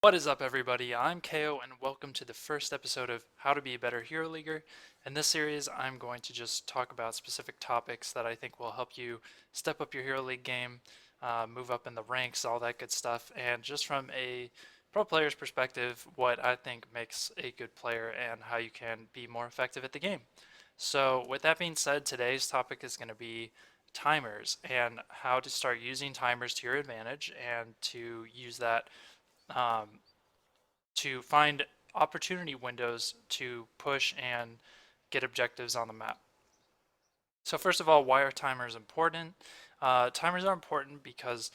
What is up, everybody? I'm KO, and welcome to the first episode of How to Be a Better Hero Leaguer. In this series, I'm going to just talk about specific topics that I think will help you step up your Hero League game, move up in the ranks, all that good stuff, and just from a pro player's perspective, what I think makes a good player and how you can be more effective at the game. So, with that being said, today's topic is going to be timers and how to start using timers to your advantage and to use that um, to find opportunity windows to push and get objectives on the map. So first of all, why are timers important? Timers are important because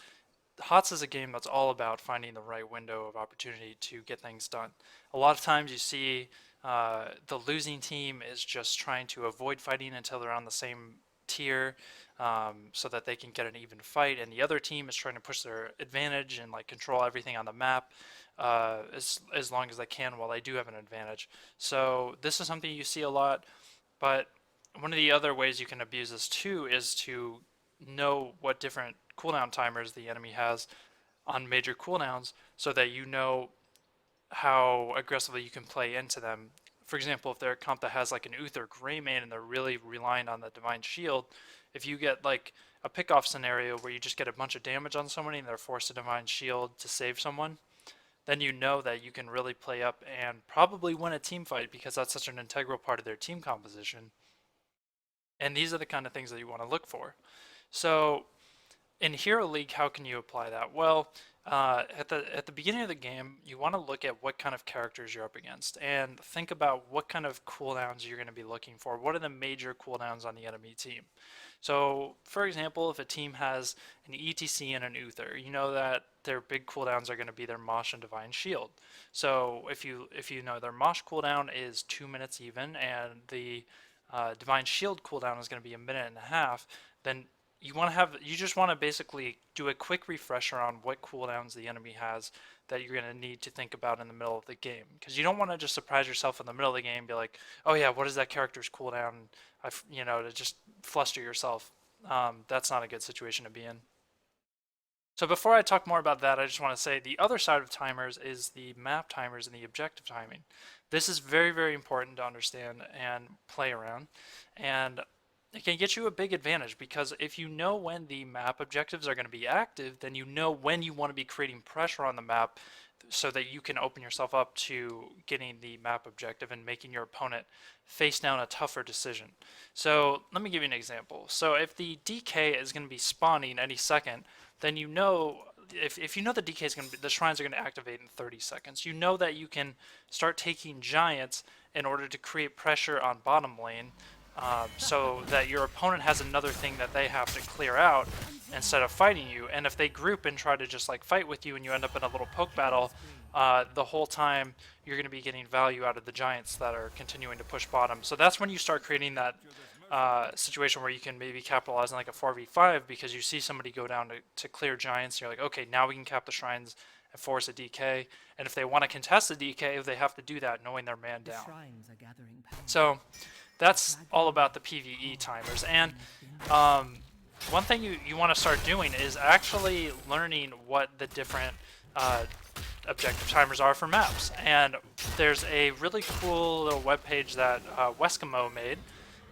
HOTS is a game that's all about finding the right window of opportunity to get things done. A lot of times you see the losing team is just trying to avoid fighting until they're on the same tier, so that they can get an even fight, and the other team is trying to push their advantage and like control everything on the map as long as they can while they do have an advantage. So this is something you see a lot, but one of the other ways you can abuse this too is to know what different cooldown timers the enemy has on major cooldowns so that you know how aggressively you can play into them. For example, if they're a comp that has like an Uther Greymane and they're really relying on the Divine Shield, if you get like a pick-off scenario where you just get a bunch of damage on somebody and they're forced to Divine Shield to save someone, then you know that you can really play up and probably win a team fight because that's such an integral part of their team composition. And these are the kind of things that you want to look for. So in Hero League, how can you apply that? Well, at the beginning of the game, you want to look at what kind of characters you're up against and think about what kind of cooldowns you're going to be looking for. What are the major cooldowns on the enemy team? So, for example, if a team has an ETC and an Uther, you know that their big cooldowns are going to be their Mosh and Divine Shield. So, if you know their Mosh cooldown is 2 minutes even, and the Divine Shield cooldown is going to be a minute and a half, then you just want to basically do a quick refresher on what cooldowns the enemy has that you're going to need to think about in the middle of the game, because you don't want to just surprise yourself in the middle of the game and be like, oh yeah, what is that character's cooldown, to just fluster yourself. That's not a good situation to be in. So before I talk more about that, I just want to say the other side of timers is the map timers and the objective timing. This is very, very important to understand and play around, and it can get you a big advantage because if you know when the map objectives are going to be active, then you know when you want to be creating pressure on the map so that you can open yourself up to getting the map objective and making your opponent face down a tougher decision. So let me give you an example. So if the DK is going to be spawning any second, then you know if you know the DK is going to be, the shrines are going to activate in 30 seconds, you know that you can start taking giants in order to create pressure on bottom lane, so that your opponent has another thing that they have to clear out instead of fighting you. And if they group and try to just like fight with you and you end up in a little poke battle, the whole time you're going to be getting value out of the giants that are continuing to push bottom. So that's when you start creating that situation where you can maybe capitalize on like a 4v5 because you see somebody go down to clear giants. You're like, okay, now we can cap the shrines and force a DK. And if they want to contest the DK, they have to do that knowing they're man down. So that's all about the PvE timers. And one thing you want to start doing is actually learning what the different objective timers are for maps. And there's a really cool little webpage that Weskimo made,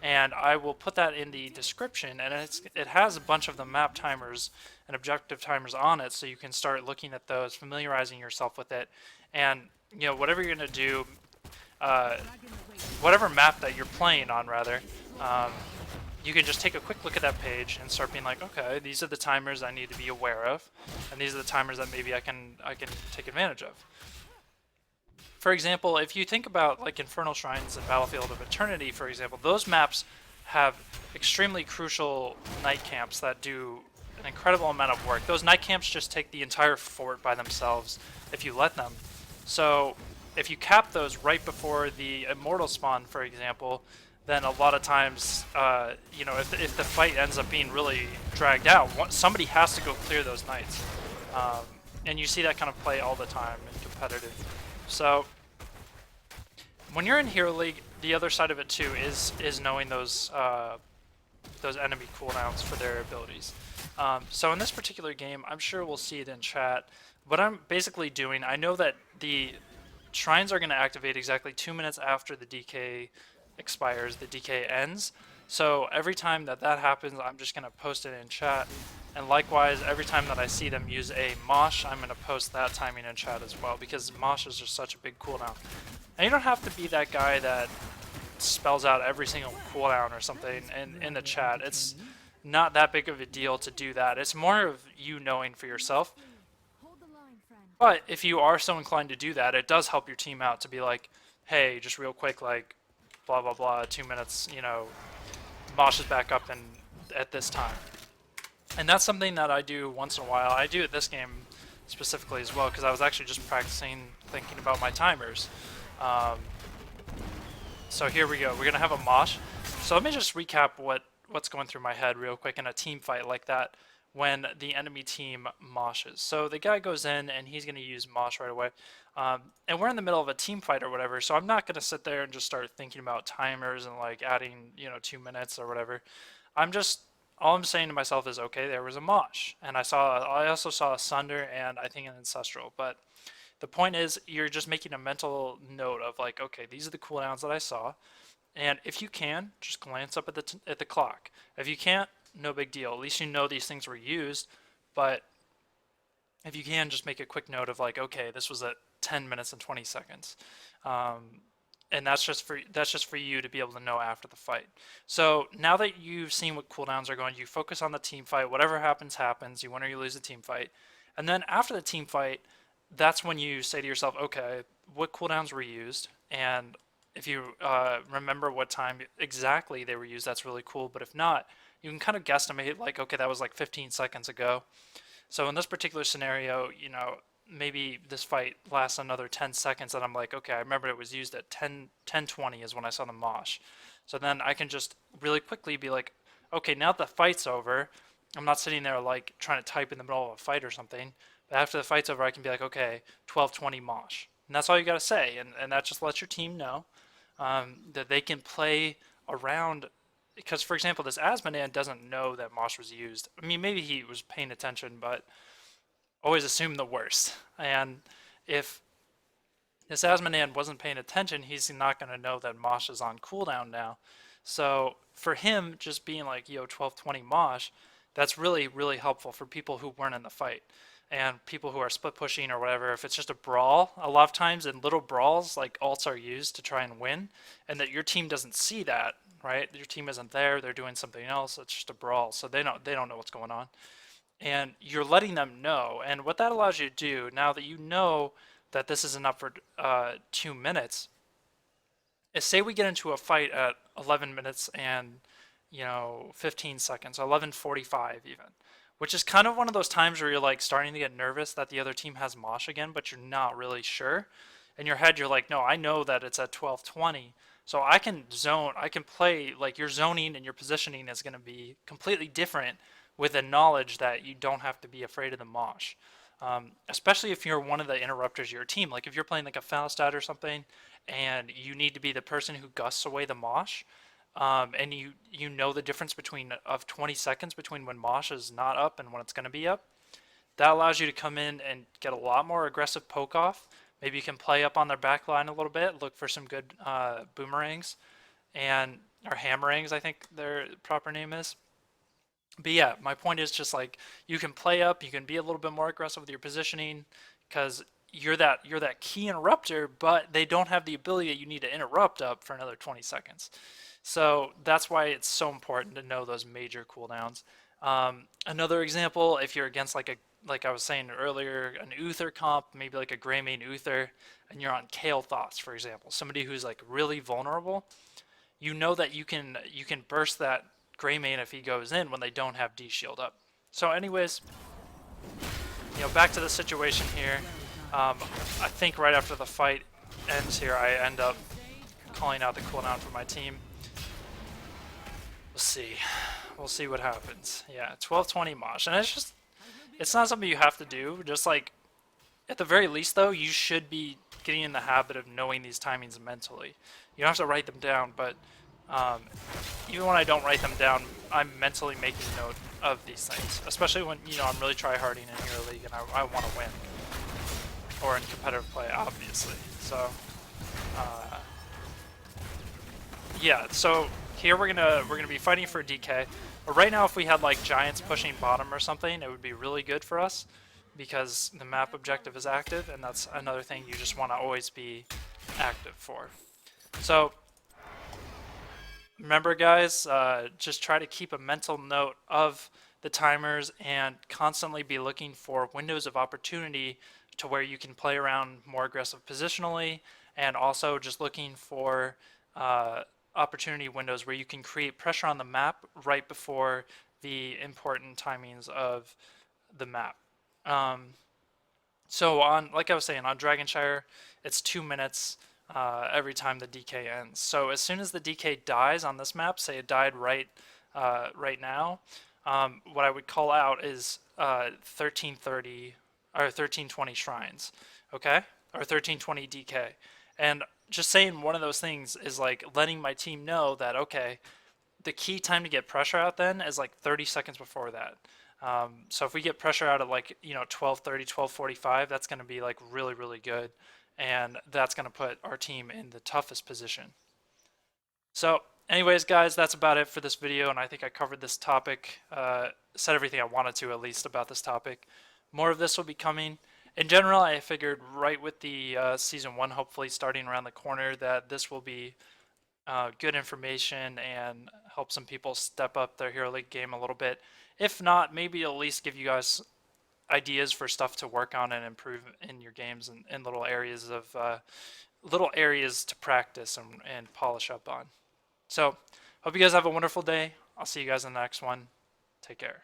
and I will put that in the description, and it has a bunch of the map timers and objective timers on it, so you can start looking at those, familiarizing yourself with it, and whatever you're going to do, whatever map that you're playing on, rather, you can just take a quick look at that page and start being like, okay, these are the timers I need to be aware of, and these are the timers that maybe I can take advantage of. For example, if you think about like Infernal Shrines and Battlefield of Eternity, for example, those maps have extremely crucial night camps that do an incredible amount of work. Those night camps just take the entire fort by themselves if you let them. So if you cap those right before the Immortal spawn, for example, then a lot of times, if the fight ends up being really dragged out, somebody has to go clear those knights. And you see that kind of play all the time in competitive. So when you're in Hero League, the other side of it too is knowing those enemy cooldowns for their abilities. So in this particular game, I'm sure we'll see it in chat. What I'm basically doing, I know that the shrines are going to activate exactly 2 minutes after the DK expires, the DK ends. So every time that that happens, I'm just going to post it in chat. And likewise, every time that I see them use a mosh, I'm going to post that timing in chat as well, because moshes are such a big cooldown. And you don't have to be that guy that spells out every single cooldown or something in the chat. It's not that big of a deal to do that. It's more of you knowing for yourself. But if you are so inclined to do that, it does help your team out to be like, hey, just real quick, like, blah, blah, blah, 2 minutes, you know, mosh is back up and at this time. And that's something that I do once in a while. I do it this game specifically as well, because I was actually just practicing thinking about my timers. So here we go. We're going to have a mosh. So let me just recap what's going through my head real quick in a team fight like that when the enemy team moshes. So the guy goes in and he's going to use mosh right away. And we're in the middle of a team fight or whatever, so I'm not going to sit there and just start thinking about timers and like adding, you know, 2 minutes or whatever. All I'm saying to myself is, okay, there was a mosh. And I also saw a Sunder and I think an Ancestral. But the point is, you're just making a mental note of like, okay, these are the cooldowns that I saw. And if you can, just glance up at the clock. If you can't, no big deal. At least you know these things were used. But if you can, just make a quick note of like, okay, this was at 10 minutes and 20 seconds. And that's just for you to be able to know after the fight. So now that you've seen what cooldowns are going, you focus on the team fight. Whatever happens, happens. You win or you lose the team fight. And then after the team fight, that's when you say to yourself, okay, what cooldowns were used? And if you remember what time exactly they were used, that's really cool. But if not, you can kind of guesstimate like, okay, that was like 15 seconds ago. So in this particular scenario, you know, maybe this fight lasts another 10 seconds and I'm like, okay, I remember it was used at 10:20 is when I saw the mosh. So then I can just really quickly be like, okay, now that the fight's over, I'm not sitting there like trying to type in the middle of a fight or something. But after the fight's over, I can be like, okay, 12:20 mosh. And that's all you got to say. And that just lets your team know that they can play around. Because, for example, this Asmodan doesn't know that mosh was used. I mean, maybe he was paying attention, but always assume the worst. And if this Asmodan wasn't paying attention, he's not going to know that mosh is on cooldown now. So for him, just being like, yo, 12:20 mosh, that's really, really helpful for people who weren't in the fight. And people who are split pushing or whatever, if it's just a brawl, a lot of times in little brawls, like ults are used to try and win, and that your team doesn't see that, right? Your team isn't there, they're doing something else, it's just a brawl, so they don't know what's going on. And you're letting them know, and what that allows you to do, now that you know that this isn't up for 2 minutes, is say we get into a fight at 11 minutes and, you know, 15 seconds, 11:45 even, which is kind of one of those times where you're like starting to get nervous that the other team has mosh again, but you're not really sure. In your head, you're like, no, I know that it's at 12:20, so I can zone, I can play, like your zoning and your positioning is going to be completely different with the knowledge that you don't have to be afraid of the mosh. Especially if you're one of the interrupters of your team. Like if you're playing like a Falstad or something, and you need to be the person who gusts away the mosh, and you know the difference of 20 seconds between when mosh is not up and when it's going to be up. That allows you to come in and get a lot more aggressive poke off. Maybe you can play up on their back line a little bit, look for some good boomerangs, or hammerangs, I think their proper name is. But yeah, my point is just like you can play up, you can be a little bit more aggressive with your positioning because you're that key interrupter, but they don't have the ability that you need to interrupt up for another 20 seconds. So that's why it's so important to know those major cooldowns. Another example, if you're against like I was saying earlier, an Uther comp, maybe like a Greymane Uther, and you're on Kale Thoughts, for example, somebody who's like really vulnerable, you know that you can burst that Greymane if he goes in when they don't have D shield up. So anyways, you know, back to the situation here. I think right after the fight ends here, I end up calling out the cooldown for my team. We'll see. We'll see what happens. Yeah, 12:20 mosh. And it's not something you have to do. Just like, at the very least though, you should be getting in the habit of knowing these timings mentally. You don't have to write them down, but even when I don't write them down, I'm mentally making note of these things. Especially when, you know, I'm really try-harding in Hero League and I want to win. or in competitive play, obviously. So, uh, yeah. So here we're gonna be fighting for DK. But right now, if we had like giants pushing bottom or something, it would be really good for us because the map objective is active, and that's another thing you just want to always be active for. So remember, guys, just try to keep a mental note of the timers and constantly be looking for windows of opportunity to where you can play around more aggressive positionally, and also just looking for opportunity windows where you can create pressure on the map right before the important timings of the map. Um, so on, like I was saying, on Dragonshire, it's 2 minutes every time the DK ends. So as soon as the DK dies on this map, say it died right now, what I would call out is 1330 or 1320 shrines, okay, or 1320 DK, and just saying one of those things is like letting my team know that okay, the key time to get pressure out then is like 30 seconds before that. So if we get pressure out at like 12:30, 12:45, that's going to be like really really good, and that's going to put our team in the toughest position. So anyways, guys, that's about it for this video, and I think I covered this topic, said everything I wanted to at least about this topic. More of this will be coming. In general, I figured right with the season one, hopefully starting around the corner, that this will be good information and help some people step up their Hero League game a little bit. If not, maybe at least give you guys ideas for stuff to work on and improve in your games and little areas to practice and polish up on. So, hope you guys have a wonderful day. I'll see you guys in the next one. Take care.